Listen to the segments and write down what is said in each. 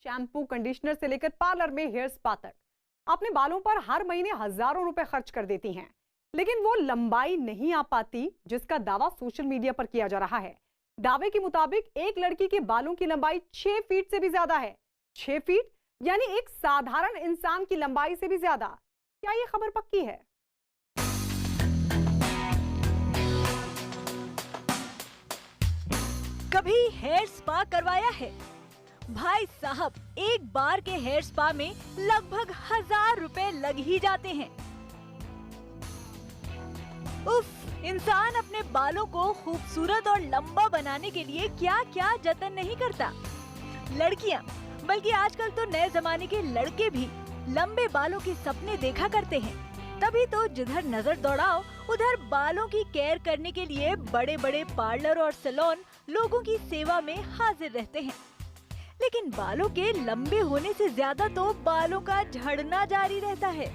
Shampoo, conditioner से लेकर parlour में हेयर स्पा तक अपने बालों पर हर महीने हजारों रुपए खर्च कर देती हैं, लेकिन वो लंबाई नहीं आ पाती जिसका दावा सोशल मीडिया पर किया जा रहा है। दावे के मुताबिक एक लड़की के बालों की लंबाई 6 फीट से भी ज्यादा है। 6 फीट यानी एक साधारण इंसान की लंबाई से भी ज्यादा। क्या ये खबर पक्की है? कभी हेयर स्पा करवाया है? भाई साहब, एक बार के हेयर स्पा में लगभग 1000 रुपए लग ही जाते हैं। उफ, इंसान अपने बालों को खूबसूरत और लंबा बनाने के लिए क्या क्या जतन नहीं करता। लड़कियां, बल्कि आजकल तो नए जमाने के लड़के भी लंबे बालों के सपने देखा करते हैं। तभी तो जिधर नजर दौड़ाओ उधर बालों की केयर करने के लिए बड़े बड़े पार्लर और सैलून लोगों की सेवा में हाजिर रहते हैं। लेकिन बालों के लंबे होने से ज्यादा तो बालों का झड़ना जारी रहता है।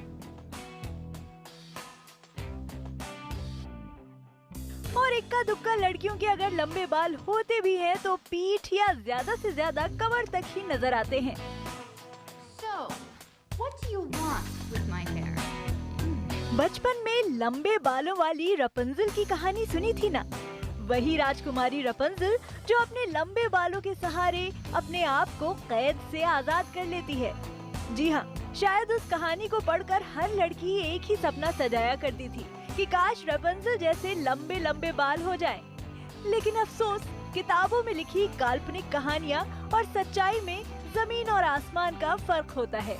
और इक्का दुक्का लड़कियों के अगर लंबे बाल होते भी हैं तो पीठ या ज्यादा से ज्यादा कमर तक ही नजर आते हैं। So, what do you want with my hair? बचपन में लंबे बालों वाली रपुंज़ल की कहानी सुनी थी ना? वही राजकुमारी रपुंज़ल जो अपने लंबे बालों के सहारे अपने आप को कैद से आजाद कर लेती है। जी हाँ, शायद उस कहानी को पढ़कर हर लड़की एक ही सपना सजाया करती थी कि काश रपुंज़ल जैसे लंबे लंबे बाल हो जाएं। लेकिन अफसोस, किताबों में लिखी काल्पनिक कहानियाँ और सच्चाई में जमीन और आसमान का फर्क होता है।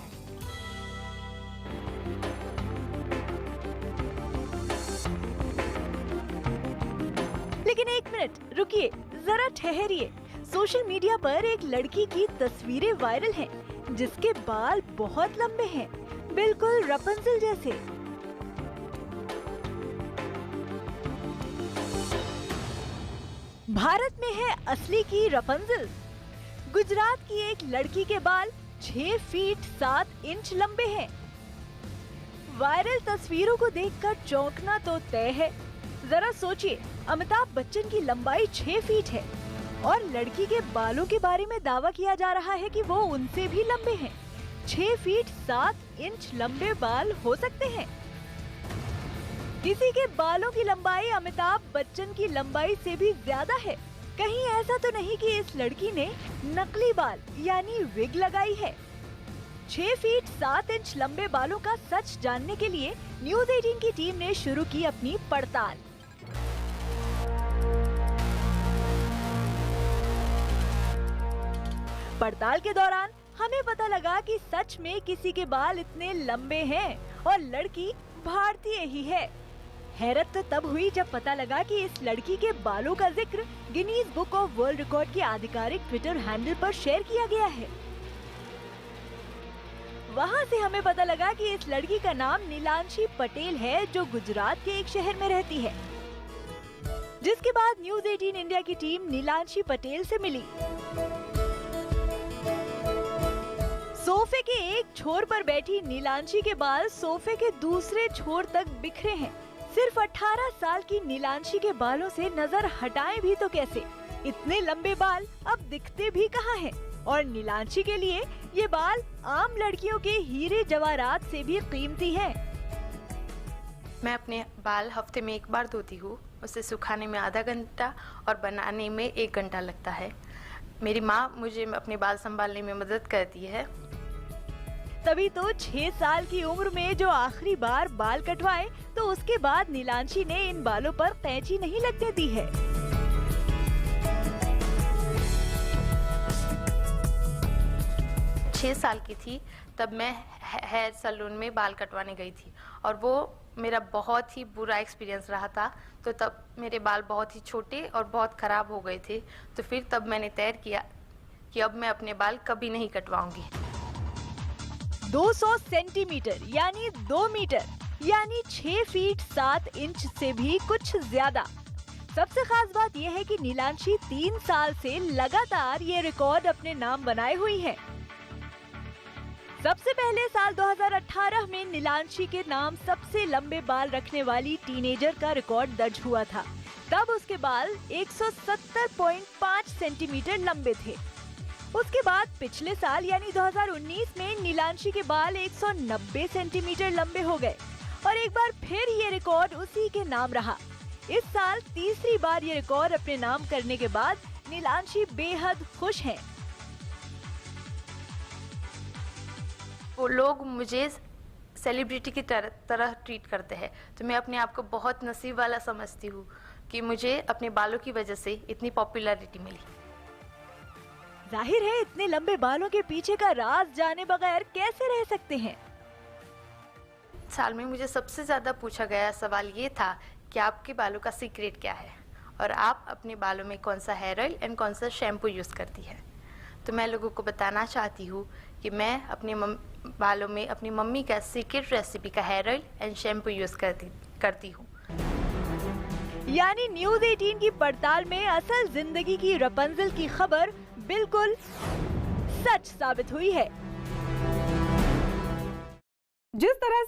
लेकिन एक मिनट रुकिए, जरा ठहरिए। सोशल मीडिया पर एक लड़की की तस्वीरें वायरल हैं, जिसके बाल बहुत लंबे हैं, बिल्कुल रपुंज़ल जैसे। भारत में है असली की रपुंज़ल। गुजरात की एक लड़की के बाल 6 फीट 7 इंच लंबे हैं। वायरल तस्वीरों को देखकर चौंकना तो तय है। जरा सोचिए, अमिताभ बच्चन की लंबाई 6 फीट है और लड़की के बालों के बारे में दावा किया जा रहा है कि वो उनसे भी लंबे हैं। 6 फीट 7 इंच लंबे बाल हो सकते हैं। किसी के बालों की लंबाई अमिताभ बच्चन की लंबाई से भी ज्यादा है। कहीं ऐसा तो नहीं कि इस लड़की ने नकली बाल यानी विग लगाई है? 6 फीट 7 इंच लंबे बालों का सच जानने के लिए न्यूज़ 18 की टीम ने शुरू की अपनी पड़ताल। पड़ताल के दौरान हमें पता लगा कि सच में किसी के बाल इतने लंबे हैं और लड़की भारतीय ही है। हैरत तो तब हुई जब पता लगा कि इस लड़की के बालों का जिक्र Guinness book of world record के आधिकारिक ट्विटर हैंडल पर शेयर किया गया है। वहाँ से हमें पता लगा कि इस लड़की का नाम नीलांशी पटेल है, जो गुजरात के एक शहर में रहती है। जिसके बाद न्यूज़ 18 इंडिया की टीम नीलांशी पटेल से मिली। सोफे के एक छोर पर बैठी नीलांशी के बाल सोफे के दूसरे छोर तक बिखरे हैं। सिर्फ 18 साल की नीलांशी के बालों से नजर हटाएं भी तो कैसे? इतने लंबे बाल अब दिखते भी कहाँ हैं? और नीलांशी के लिए ये बाल आम लड़कियों के हीरे जवाहरात से भी कीमती हैं। मैं अपने बाल हफ्ते में 1 बार धोती हूँ। उसे सुखाने में आधा घंटा और बनाने में 1 घंटा लगता है। मेरी माँ मुझे अपने बाल संभालने में मदद करती है। तभी तो 6 साल की उम्र में जो आखिरी बार बाल कटवाए तो उसके बाद नीलांशी ने इन बालों पर कैंची नहीं लगने दी है। छह साल की थी तब मैं हेयर सैलून में बाल कटवाने गई थी और वो मेरा बहुत ही बुरा एक्सपीरियंस रहा था। तो तब मेरे बाल बहुत ही छोटे और बहुत ख़राब हो गए थे। तो फिर तब मैंने तय किया कि अब मैं अपने बाल कभी नहीं कटवाऊंगी। 200 सेंटीमीटर यानी 2 मीटर यानी 6 फीट 7 इंच से भी कुछ ज्यादा। सबसे खास बात यह है कि नीलांशी 3 साल से लगातार ये रिकॉर्ड अपने नाम बनाए हुई है। सबसे पहले साल 2018 में नीलांशी के नाम सबसे लंबे बाल रखने वाली टीनेजर का रिकॉर्ड दर्ज हुआ था। तब उसके बाल 170.5 सेंटीमीटर लंबे थे। उसके बाद पिछले साल यानी 2019 में नीलांशी के बाल 190 सेंटीमीटर लंबे हो गए और एक बार फिर ये रिकॉर्ड उसी के नाम रहा। इस साल तीसरी बार ये रिकॉर्ड अपने नाम करने के बाद नीलांशी बेहद खुश हैं। वो लोग मुझे सेलिब्रिटी की तरह ट्रीट करते हैं, तो मैं अपने आप को बहुत नसीब वाला समझती हूँ कि मुझे अपने बालों की वजह से इतनी पॉपुलैरिटी मिली। जाहिर है इतने लंबे बालों के पीछे का राज जाने बगैर कैसे रह सकते हैं। साल में मुझे सबसे ज़्यादा पूछा गया सवाल ये था कि आपके बालों का सीक्रेट क्या है और आप अपने बालों में कौन सा हेयर ऑयल एंड कौन सा शैम्पू यूज़ करती है। तो मैं लोगों को बताना चाहती हूँ कि मैं अपने बालों में अपनी मम्मी का सीक्रेट रेसिपी का hair oil and shampoo use करती हूँ। यानी न्यूज़ 18 की पड़ताल में असल जिंदगी की रपुंज़ल की खबर बिल्कुल सच साबित हुई है। जिस तरह